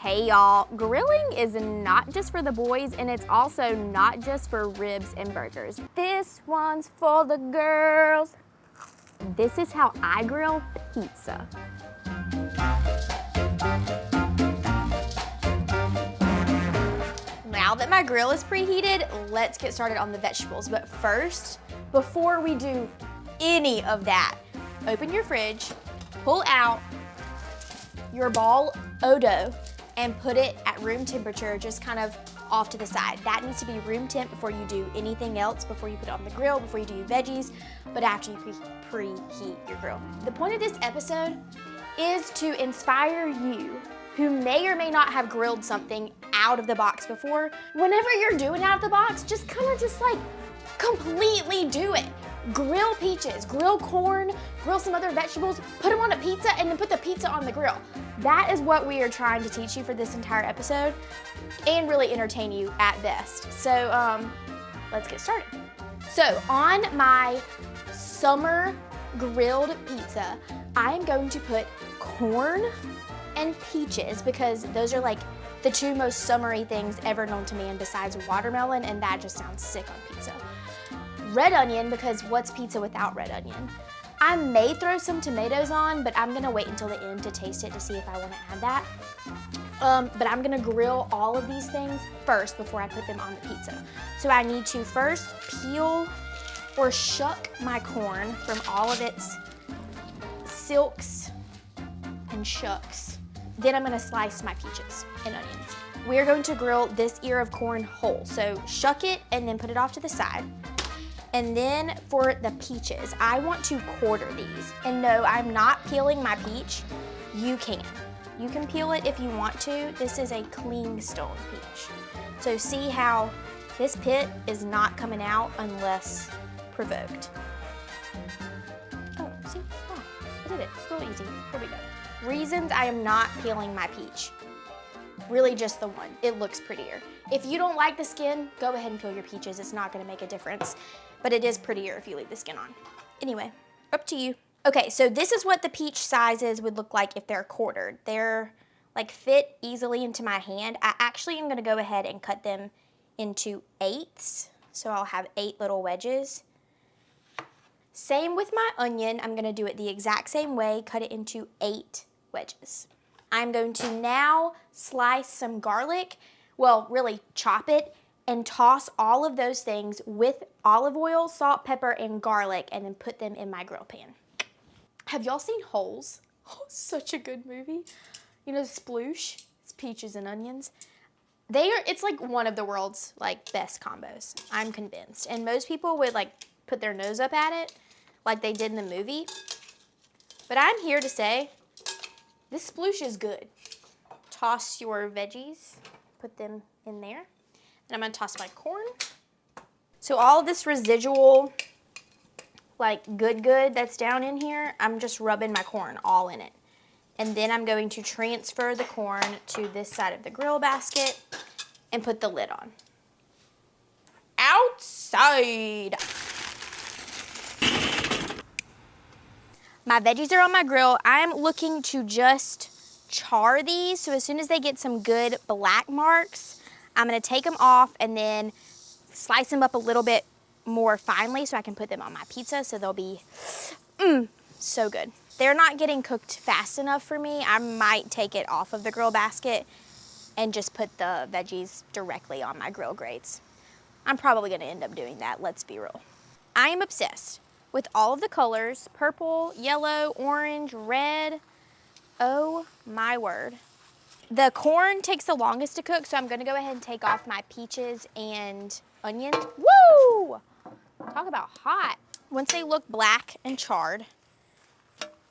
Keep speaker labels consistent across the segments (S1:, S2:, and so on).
S1: Hey y'all, grilling is not just for the boys and it's also not just for ribs and burgers. This one's for the girls. This is how I grill pizza. Now that my grill is preheated, let's get started on the vegetables. But first, before we do any of that, open your fridge, pull out your ball Odom, and put it at room temperature, just kind of off to the side. That needs to be room temp before you do anything else, before you put it on the grill, before you do your veggies, but after you preheat your grill. The point of this episode is to inspire you who may or may not have grilled something out of the box before. Whenever you're doing out of the box, just like completely do it. Grill peaches, grill corn, grill some other vegetables, put them on a pizza, and then put the pizza on the grill. That is what we are trying to teach you for this entire episode and really entertain you at best. So let's get started. So on my summer grilled pizza, I am going to put corn and peaches because those are like the two most summery things ever known to man besides watermelon, and that just sounds sick on pizza. Red onion, because what's pizza without red onion? I may throw some tomatoes on, but I'm gonna wait until the end to taste it to see if I wanna add that. But I'm gonna grill all of these things first before I put them on the pizza. So I need to first peel or shuck my corn from all of its silks and shucks. Then I'm gonna slice my peaches and onions. We're going to grill this ear of corn whole. So shuck it and then put it off to the side. And then for the peaches, I want to quarter these. And no, I'm not peeling my peach. You can. You can peel it if you want to. This is a clingstone peach. So see how this pit is not coming out unless provoked. Oh, see? Oh, I did it. It's real easy. Here we go. Reasons I am not peeling my peach. Really just the one. It looks prettier. If you don't like the skin, go ahead and peel your peaches. It's not gonna make a difference, but it is prettier if you leave the skin on. Anyway, up to you. Okay, so this is what the peach sizes would look like if they're quartered. They're like fit easily into my hand. I actually am gonna go ahead and cut them into eighths. So I'll have 8 little wedges. Same with my onion. I'm gonna do it the exact same way, cut it into 8 wedges. I'm going to now slice some garlic, well, really chop it, and toss all of those things with olive oil, salt, pepper, and garlic, and then put them in my grill pan. Have y'all seen Holes? Oh, such a good movie. You know, Sploosh? It's peaches and onions. It's like one of the world's like best combos, I'm convinced. And most people would like put their nose up at it like they did in the movie. But I'm here to say, this sploosh is good. Toss your veggies, put them in there. And I'm gonna toss my corn. So all of this residual, like good that's down in here, I'm just rubbing my corn all in it. And then I'm going to transfer the corn to this side of the grill basket and put the lid on. Outside. My veggies are on my grill. I'm looking to just char these. So as soon as they get some good black marks, I'm gonna take them off and then slice them up a little bit more finely so I can put them on my pizza so they'll be so good. They're not getting cooked fast enough for me. I might take it off of the grill basket and just put the veggies directly on my grill grates. I'm probably gonna end up doing that, let's be real. I am obsessed with all of the colors, purple, yellow, orange, red. Oh my word. The corn takes the longest to cook, so I'm gonna go ahead and take off my peaches and onions. Woo! Talk about hot. Once they look black and charred,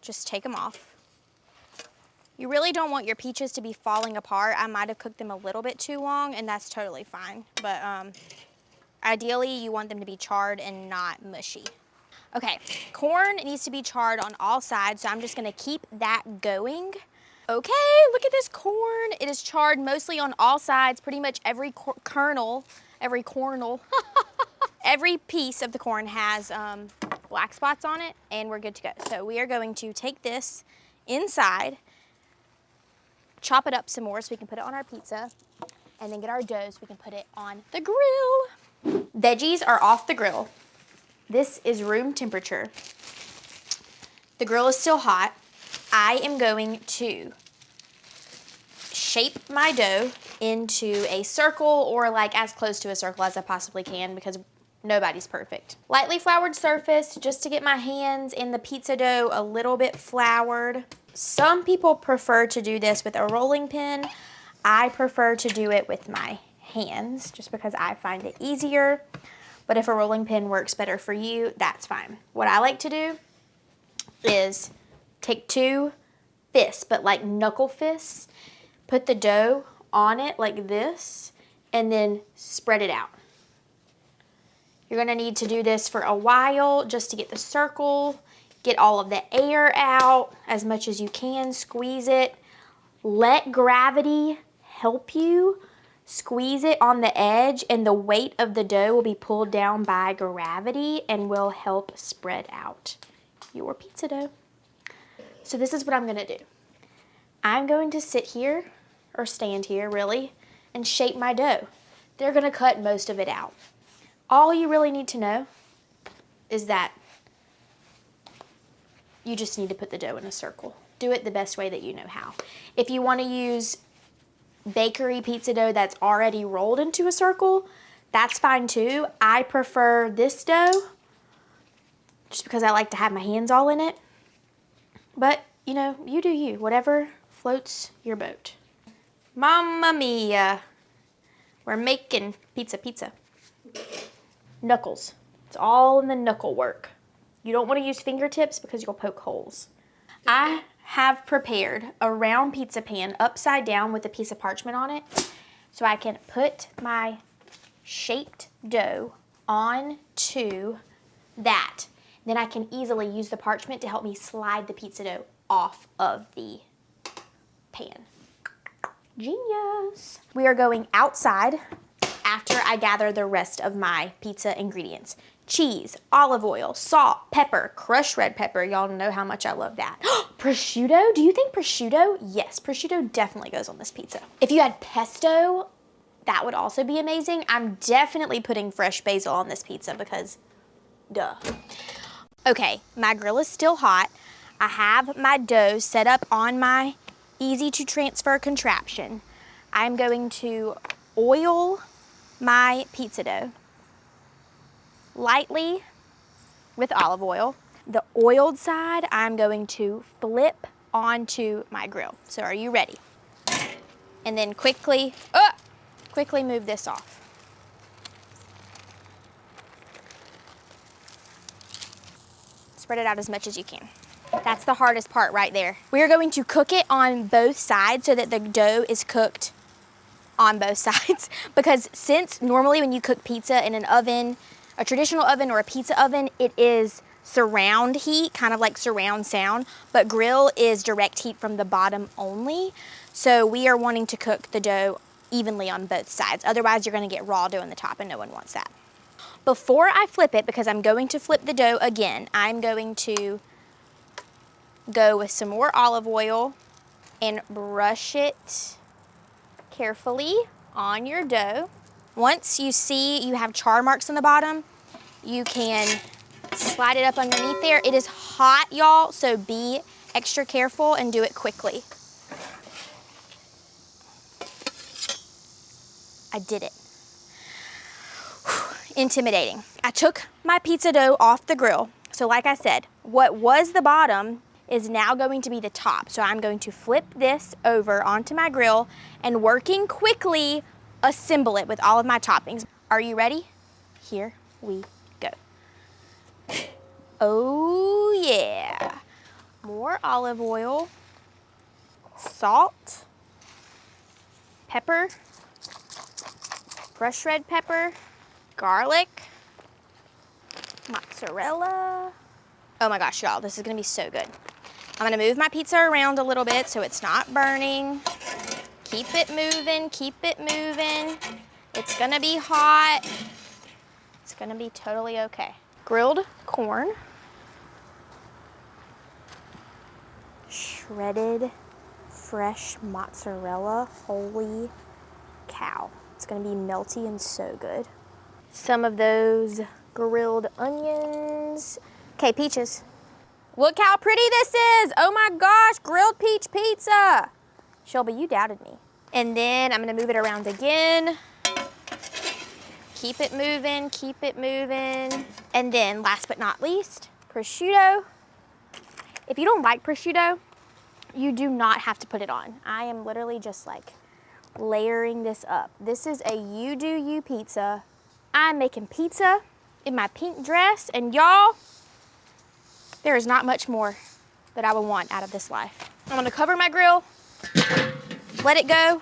S1: just take them off. You really don't want your peaches to be falling apart. I might have cooked them a little bit too long, and that's totally fine. But ideally, you want them to be charred and not mushy. Okay, corn needs to be charred on all sides, so I'm just gonna keep that going. Okay, look at this corn. It is charred mostly on all sides, pretty much every kernel, every piece of the corn has black spots on it, and we're good to go. So we are going to take this inside, chop it up some more so we can put it on our pizza, and then get our dough so we can put it on the grill. Veggies are off the grill. This is room temperature. The grill is still hot. I am going to shape my dough into a circle, or like as close to a circle as I possibly can, because nobody's perfect. Lightly floured surface, just to get my hands in the pizza dough a little bit floured. Some people prefer to do this with a rolling pin. I prefer to do it with my hands just because I find it easier. But if a rolling pin works better for you, that's fine. What I like to do is take 2 fists, but like knuckle fists, put the dough on it like this, and then spread it out. You're gonna need to do this for a while just to get the circle, get all of the air out as much as you can, squeeze it. Let gravity help you. Squeeze it on the edge, and the weight of the dough will be pulled down by gravity and will help spread out your pizza dough. So this is what I'm gonna do. I'm going to sit here, or stand here really, and shape my dough. They're gonna cut most of it out. All you really need to know is that you just need to put the dough in a circle. Do it the best way that you know how. If you want to use bakery pizza dough that's already rolled into a circle, that's fine too. I prefer this dough just because I like to have my hands all in it. But, you know, you do you. Whatever floats your boat. Mamma mia. We're making pizza. Knuckles. It's all in the knuckle work. You don't want to use fingertips because you'll poke holes. I have prepared a round pizza pan upside down with a piece of parchment on it so I can put my shaped dough onto that. Then I can easily use the parchment to help me slide the pizza dough off of the pan. Genius. We are going outside after I gather the rest of my pizza ingredients. Cheese, olive oil, salt, pepper, crushed red pepper. Y'all know how much I love that. Prosciutto? Do you think prosciutto? Yes, prosciutto definitely goes on this pizza. If you had pesto, that would also be amazing. I'm definitely putting fresh basil on this pizza because duh. Okay, my grill is still hot. I have my dough set up on my easy to transfer contraption. I'm going to oil my pizza dough lightly with olive oil. The oiled side I'm going to flip onto my grill. So are you ready? And then quickly move this off. Spread it out as much as you can. That's the hardest part right there. We are going to cook it on both sides so that the dough is cooked on both sides. Because since normally when you cook pizza in an oven, a traditional oven or a pizza oven, it is surround heat, kind of like surround sound, but grill is direct heat from the bottom only. So we are wanting to cook the dough evenly on both sides. Otherwise you're gonna get raw dough in the top and no one wants that. Before I flip it, because I'm going to flip the dough again, I'm going to go with some more olive oil and brush it carefully on your dough. Once you see you have char marks on the bottom, you can slide it up underneath there. It is hot, y'all, so be extra careful and do it quickly. I did it. Whew, intimidating. I took my pizza dough off the grill. So like I said, what was the bottom is now going to be the top. So I'm going to flip this over onto my grill and working quickly, assemble it with all of my toppings. Are you ready? Here we go. Oh yeah. More olive oil, salt, pepper, crushed red pepper, garlic, mozzarella. Oh my gosh, y'all, this is gonna be so good. I'm gonna move my pizza around a little bit so it's not burning. Keep it moving, keep it moving. It's gonna be hot. It's gonna be totally okay. Grilled corn, shredded fresh mozzarella. Holy cow. It's gonna be melty and so good. Some of those grilled onions. Okay, peaches. Look how pretty this is. Oh my gosh, grilled peach pizza. Shelby, you doubted me. And then I'm gonna move it around again. Keep it moving, keep it moving. And then last but not least, prosciutto. If you don't like prosciutto, you do not have to put it on. I am literally just like layering this up. This is a you do you pizza. I'm making pizza in my pink dress, and y'all, there is not much more that I would want out of this life. I'm gonna cover my grill, let it go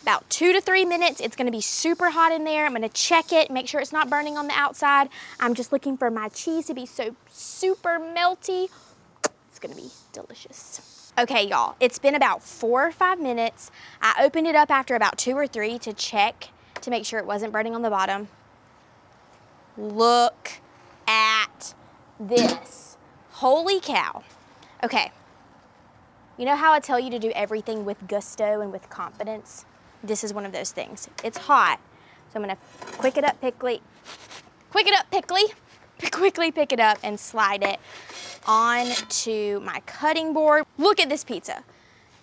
S1: about 2 to 3 minutes. It's gonna be super hot in there. I'm gonna check it, make sure it's not burning on the outside. I'm just looking for my cheese to be so super melty. It's gonna be delicious. Okay, y'all, it's been about 4 or 5 minutes. I opened it up after about 2 or 3 to check to make sure it wasn't burning on the bottom. Look at this. Holy cow. Okay, you know how I tell you to do everything with gusto and with confidence? This is one of those things. It's hot, so I'm gonna quickly pick it up and slide it onto my cutting board. Look at this pizza.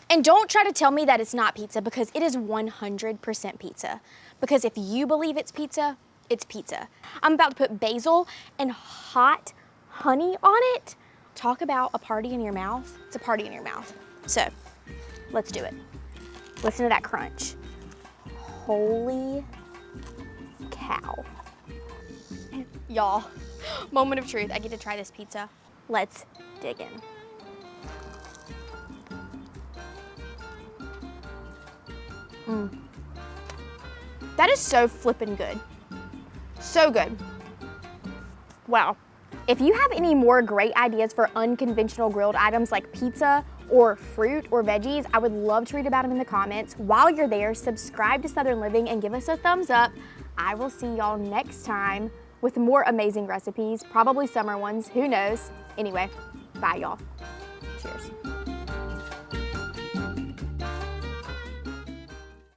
S1: And don't try to tell me that it's not pizza, because it is 100% pizza. Because if you believe it's pizza, it's pizza. I'm about to put basil and hot honey on it. Talk about a party in your mouth. It's a party in your mouth. So let's do it. Listen to that crunch. Holy cow. Y'all, moment of truth. I get to try this pizza. Let's dig in. That is so flippin' good. So good. Wow. If you have any more great ideas for unconventional grilled items like pizza or fruit or veggies, I would love to read about them in the comments. While you're there, subscribe to Southern Living and give us a thumbs up. I will see y'all next time with more amazing recipes, probably summer ones, who knows. Anyway, bye y'all. Cheers.